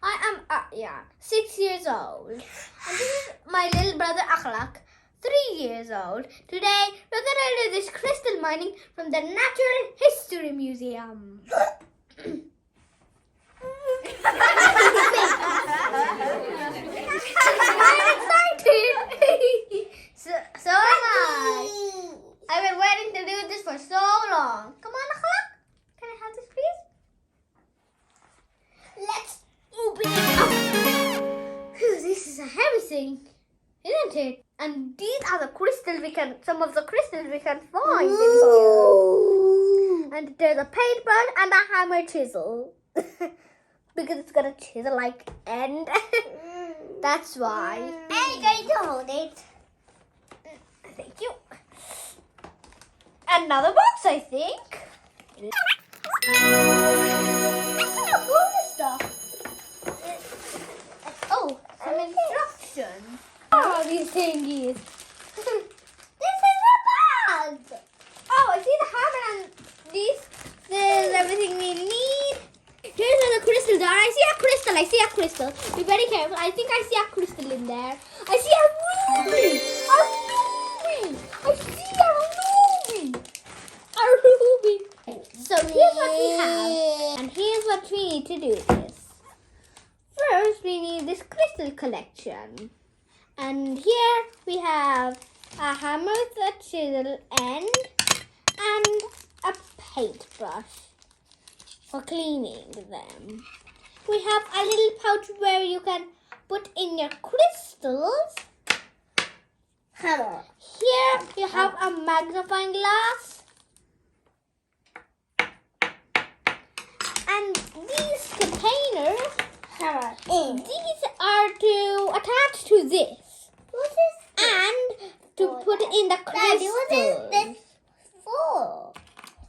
I am 6 years old. And this is my little brother Akhlaq, 3 years old. Today we're gonna do this crystal mining from the Natural History Museum. I'm excited. so am I. I've been waiting to do this for so long. Come on, Akhlaq. Can I have this, please? Let's open it up. Phew, this is a heavy thing, isn't it? And these are the crystals some of the crystals we can find in here. And there's a paintbrush and a hammer chisel. Because it's got a chisel-like end. That's why. I'm going to hold it. Thank you. Another box, I think. Stuff. Oh, some instructions. Oh, these thingies. This is a bag. Oh, I see the hammer and this is everything we need. Here's another crystal jar. I see a crystal. Be very careful. I think I see a crystal in there. I see a ruby. I see a ruby. So here's what we have. And here's what we need to do this. First, we need this crystal collection. And here we have a hammer with a chisel end and a paintbrush for cleaning them. We have a little pouch where you can put in your crystals. Here you have a magnifying glass. And these containers, these are to attach to this. What is this? And to put in the crystals. Daddy, what is this for?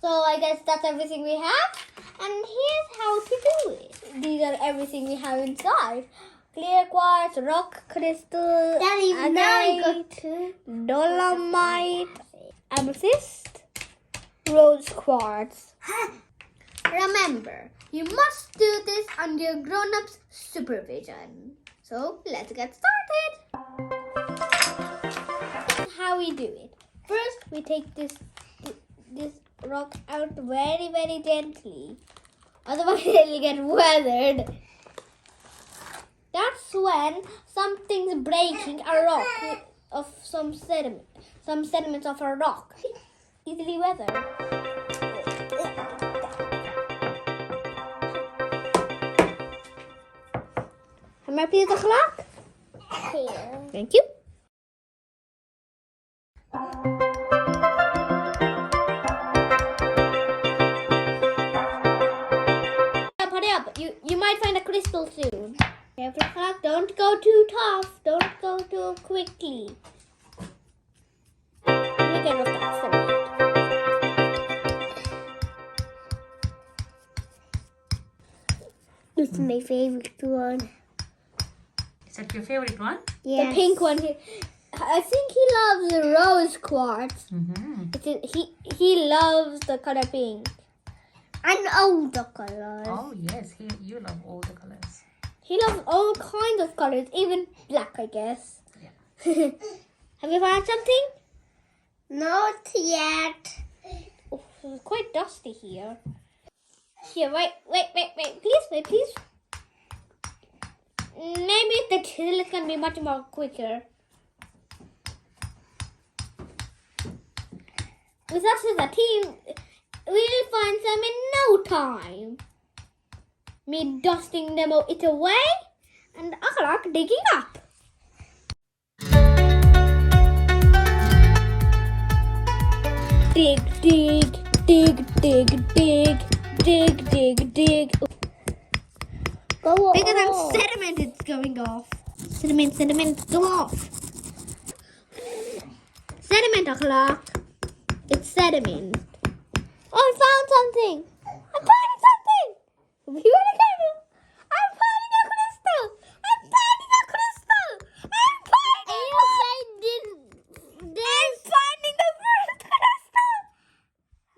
So I guess that's everything we have. And here's how to do it. These are everything we have inside. Clear quartz, rock crystal, Daddy, now we got to dolomite, amethyst, rose quartz. Remember, you must do this under grown-ups' supervision. So let's get started. How we do it. First, we take this rock out very, very gently. Otherwise, it'll get weathered. That's when something's breaking a rock of some sediments of a rock. Easily weathered. Hammer, please, Akhlaq. here. Thank you. Hurry up. You might find a crystal soon. Careful, Akhlaq. Don't go too tough. Don't go too quickly. Look at that cement. This is my favorite one. Is that your favorite one? The pink one here. I think he loves the rose quartz. Mm-hmm. He loves the color pink. And all the colors. Oh, yes. You love all the colors. He loves all kinds of colors, even black, I guess. Yeah. Have you found something? Not yet. Oh, it's quite dusty here. Here, wait. Please. Maybe the chisel is going to be much more quicker. With us as a team, we'll find some in no time. Me dusting them it away, and Akhlaq digging up. Dig. Go on. Because I'm sediment, it's going off. Sediment, go off. Sediment, Akhlaq. It's sediment. Oh, I found something. I'm finding something. Be very careful. I'm finding a crystal. I'm finding the first crystal.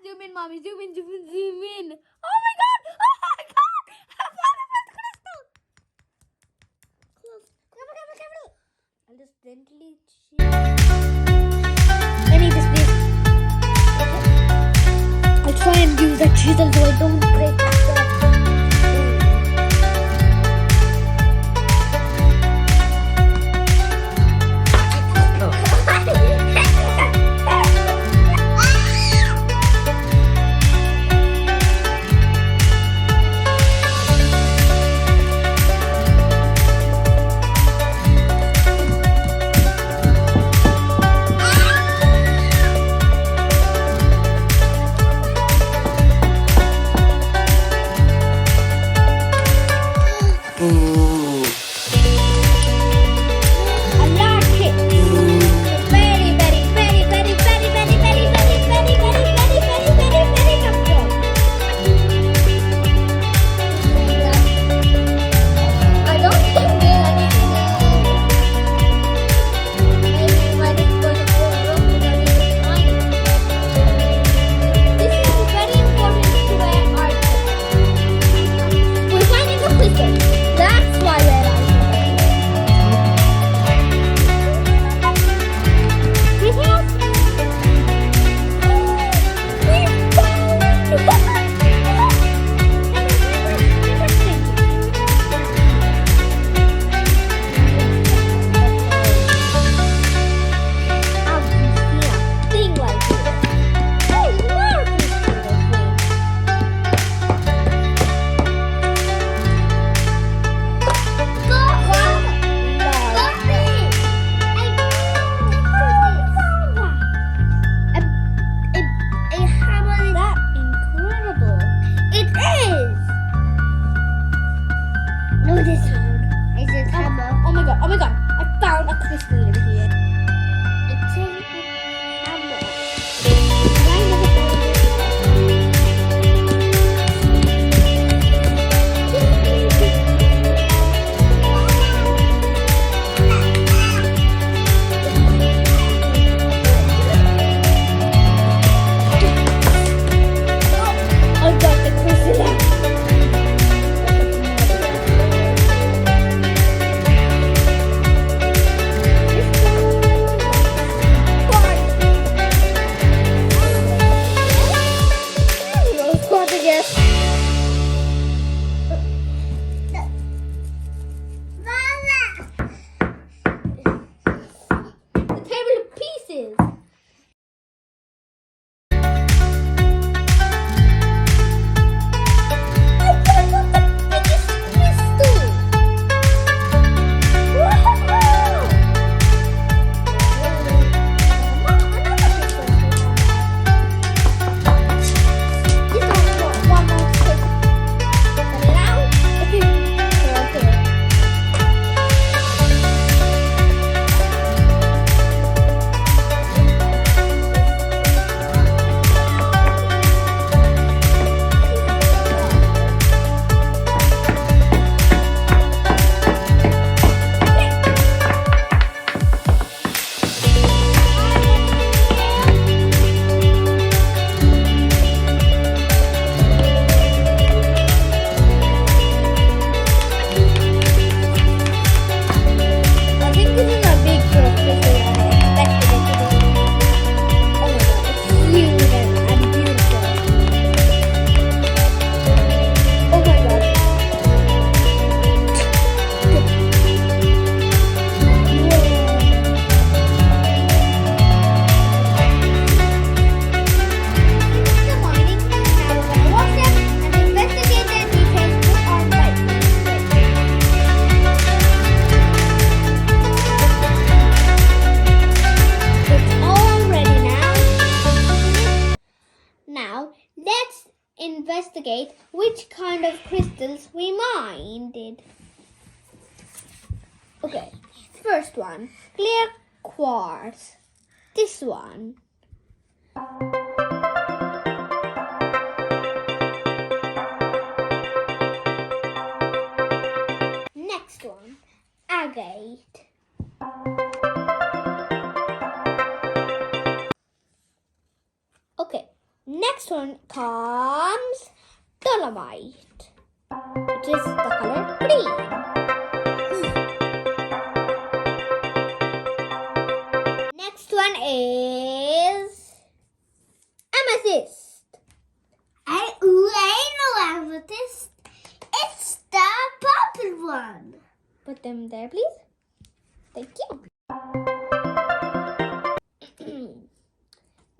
Zoom in, mommy. Zoom in. Oh my god. I found the first crystal. accidentally. Let me just be. I'll try and use a chisel so I don't break the. Oh my god, I found a crystal in here. It's a hammer. I got the crystal out. Investigate which kind of crystals we mined. Okay, first one, clear quartz. This one. Next one, agate. Okay. Next one comes dolomite, which is the color green. one. Put them there, please. Thank you.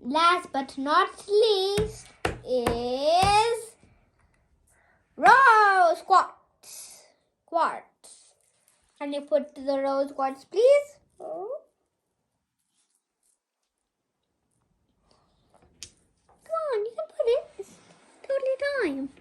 Last but not least is rose quartz. Quartz. Can you put the rose quartz, please? Come on, you can put it. It's totally time.